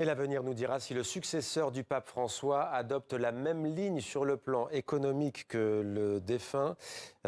Et l'avenir nous dira si le successeur du pape François adopte la même ligne sur le plan économique que le défunt.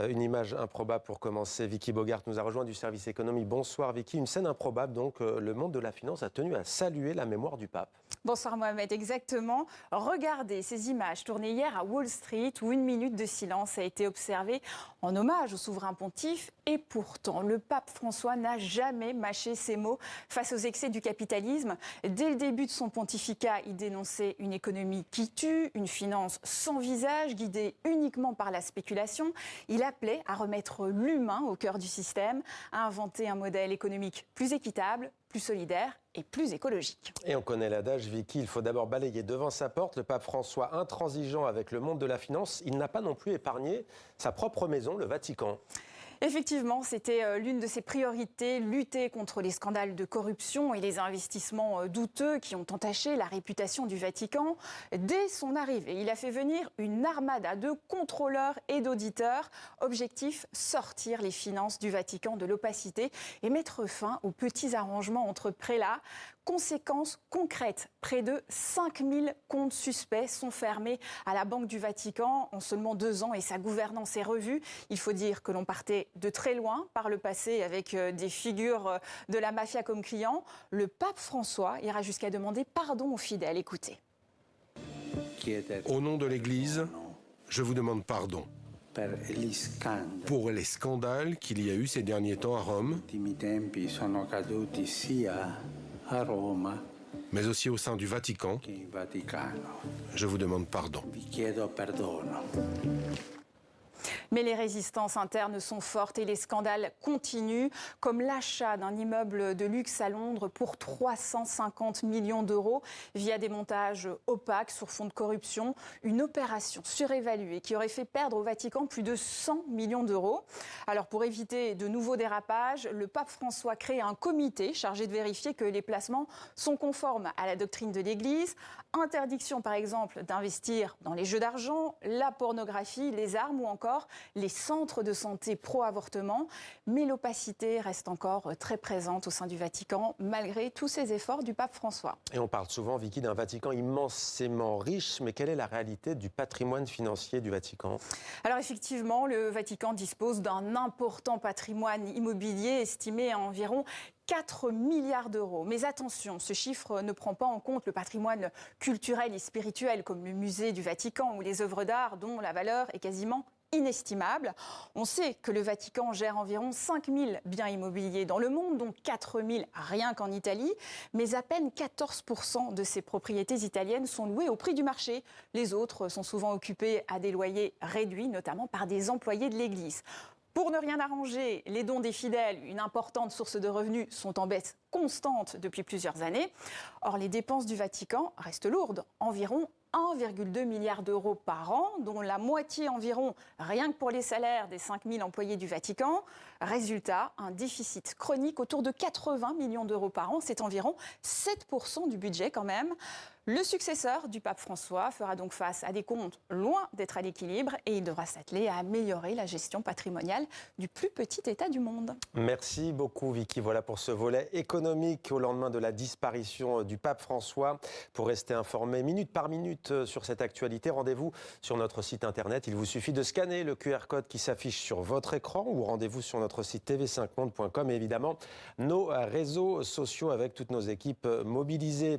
Une image improbable pour commencer. Vicky Bogart nous a rejoint du service économie. Bonsoir Vicky. Une scène improbable, donc le monde de la finance a tenu à saluer la mémoire du pape. Bonsoir Mohamed, exactement. Regardez ces images tournées hier à Wall Street où une minute de silence a été observée en hommage au souverain pontife. Et pourtant, le pape François n'a jamais mâché ses mots face aux excès du capitalisme. Dès le début de son pontificat, il dénonçait une économie qui tue, une finance sans visage, guidée uniquement par la spéculation. Il appelait à remettre l'humain au cœur du système, à inventer un modèle économique plus équitable, plus solidaire et plus écologique. Et on connaît l'adage, Vicky, il faut d'abord balayer devant sa porte. Le pape François, intransigeant avec le monde de la finance, il n'a pas non plus épargné sa propre maison, le Vatican. Effectivement, c'était l'une de ses priorités, lutter contre les scandales de corruption et les investissements douteux qui ont entaché la réputation du Vatican. Dès son arrivée, il a fait venir une armada de contrôleurs et d'auditeurs. Objectif, sortir les finances du Vatican de l'opacité et mettre fin aux petits arrangements entre prélats. Conséquence concrète, près de 5000 comptes suspects sont fermés à la Banque du Vatican en seulement 2 ans et sa gouvernance est revue. Il faut dire que l'on partait de très loin par le passé avec des figures de la mafia comme clients. Le pape François ira jusqu'à demander pardon aux fidèles. Écoutez. Au nom de l'Église, je vous demande pardon pour les scandales qu'il y a eu ces derniers temps à Rome, mais aussi au sein du Vatican. Je vous demande pardon. Mais les résistances internes sont fortes et les scandales continuent, comme l'achat d'un immeuble de luxe à Londres pour 350 millions d'euros via des montages opaques sur fond de corruption. Une opération surévaluée qui aurait fait perdre au Vatican plus de 100 millions d'euros. Alors pour éviter de nouveaux dérapages, le pape François crée un comité chargé de vérifier que les placements sont conformes à la doctrine de l'Église. Interdiction par exemple d'investir dans les jeux d'argent, la pornographie, les armes ou encore les centres de santé pro-avortement. Mais l'opacité reste encore très présente au sein du Vatican, malgré tous ces efforts du pape François. Et on parle souvent, Vicky, d'un Vatican immensément riche, mais quelle est la réalité du patrimoine financier du Vatican ? Alors effectivement, le Vatican dispose d'un important patrimoine immobilier estimé à environ 4 milliards d'euros. Mais attention, ce chiffre ne prend pas en compte le patrimoine culturel et spirituel, comme le musée du Vatican ou les œuvres d'art dont la valeur est quasiment inestimable. On sait que le Vatican gère environ 5000 biens immobiliers dans le monde, dont 4000 rien qu'en Italie. Mais à peine 14% de ces propriétés italiennes sont louées au prix du marché. Les autres sont souvent occupées à des loyers réduits, notamment par des employés de l'Église. Pour ne rien arranger, les dons des fidèles, une importante source de revenus, sont en baisse constante depuis plusieurs années. Or, les dépenses du Vatican restent lourdes, environ 1,2 milliard d'euros par an, dont la moitié environ rien que pour les salaires des 5000 employés du Vatican. Résultat, un déficit chronique autour de 80 millions d'euros par an, c'est environ 7% du budget quand même. Le successeur du pape François fera donc face à des comptes loin d'être à l'équilibre et il devra s'atteler à améliorer la gestion patrimoniale du plus petit État du monde. Merci beaucoup Vicky. Voilà pour ce volet économique au lendemain de la disparition du pape François. Pour rester informé minute par minute sur cette actualité, rendez-vous sur notre site internet. Il vous suffit de scanner le QR code qui s'affiche sur votre écran ou rendez-vous sur notre site tv5monde.com et évidemment nos réseaux sociaux avec toutes nos équipes mobilisées.